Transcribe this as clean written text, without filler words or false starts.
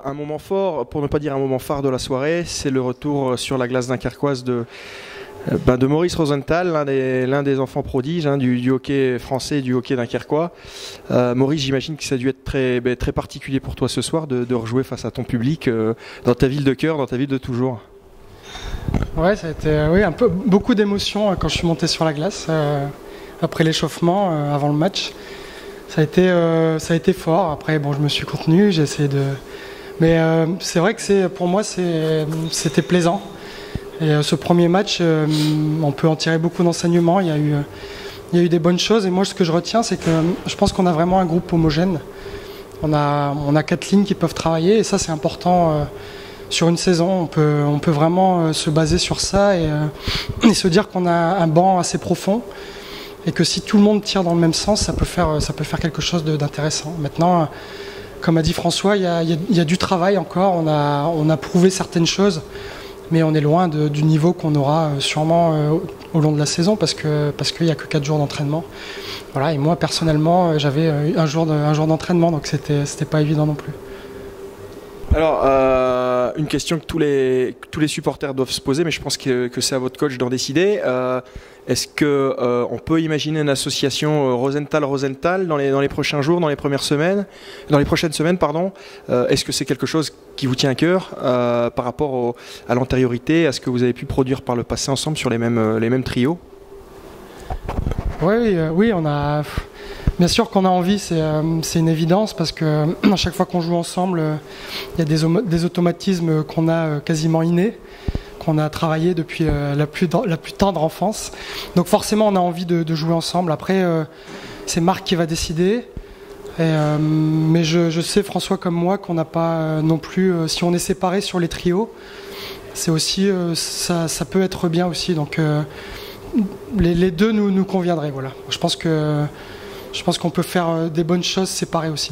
Un moment fort, pour ne pas dire un moment phare de la soirée, c'est le retour sur la glace dunkerquoise de Maurice Rosenthal, l'un des enfants prodiges du hockey français et du hockey dunkerquois. Maurice, j'imagine que ça a dû être très particulier pour toi ce soir de rejouer face à ton public dans ta ville de cœur, dans ta ville de toujours. Ouais, ça a été beaucoup d'émotions quand je suis monté sur la glace après l'échauffement, avant le match. Ça a été fort. Après, bon, je me suis contenu, j'ai essayé de. Mais c'est vrai que pour moi, c'était plaisant. Et ce premier match, on peut en tirer beaucoup d'enseignements. Il y a eu des bonnes choses. Et moi, ce que je retiens, c'est que je pense qu'on a vraiment un groupe homogène. On a 4 lignes qui peuvent travailler. Et ça, c'est important sur une saison. On peut vraiment se baser sur ça et se dire qu'on a un banc assez profond. Et que si tout le monde tire dans le même sens, ça peut faire quelque chose d'intéressant. Maintenant, comme a dit François, il y a du travail encore. On a prouvé certaines choses. Mais on est loin du niveau qu'on aura sûrement au long de la saison parce qu'il n'y a que 4 jours d'entraînement. Voilà, et moi personnellement j'avais un jour d'entraînement, donc c'était pas évident non plus. Alors, une question que tous les supporters doivent se poser, mais je pense que c'est à votre coach d'en décider. Est-ce qu'on peut imaginer une association Rosenthal dans les prochains jours, dans les prochaines semaines, pardon. Est-ce que c'est quelque chose qui vous tient à cœur par rapport à l'antériorité, à ce que vous avez pu produire par le passé ensemble sur les mêmes trios? Oui, on a. Bien sûr qu'on a envie, c'est une évidence parce que à chaque fois qu'on joue ensemble, il y a des automatismes qu'on a quasiment innés, qu'on a travaillé depuis la plus tendre enfance. Donc forcément, on a envie de jouer ensemble. Après, c'est Marc qui va décider. Mais je sais, François comme moi, qu'on n'a pas non plus. Si on est séparés sur les trios, c'est aussi ça peut être bien aussi. Donc les deux nous conviendraient. Voilà. Je pense qu'on peut faire des bonnes choses séparées aussi.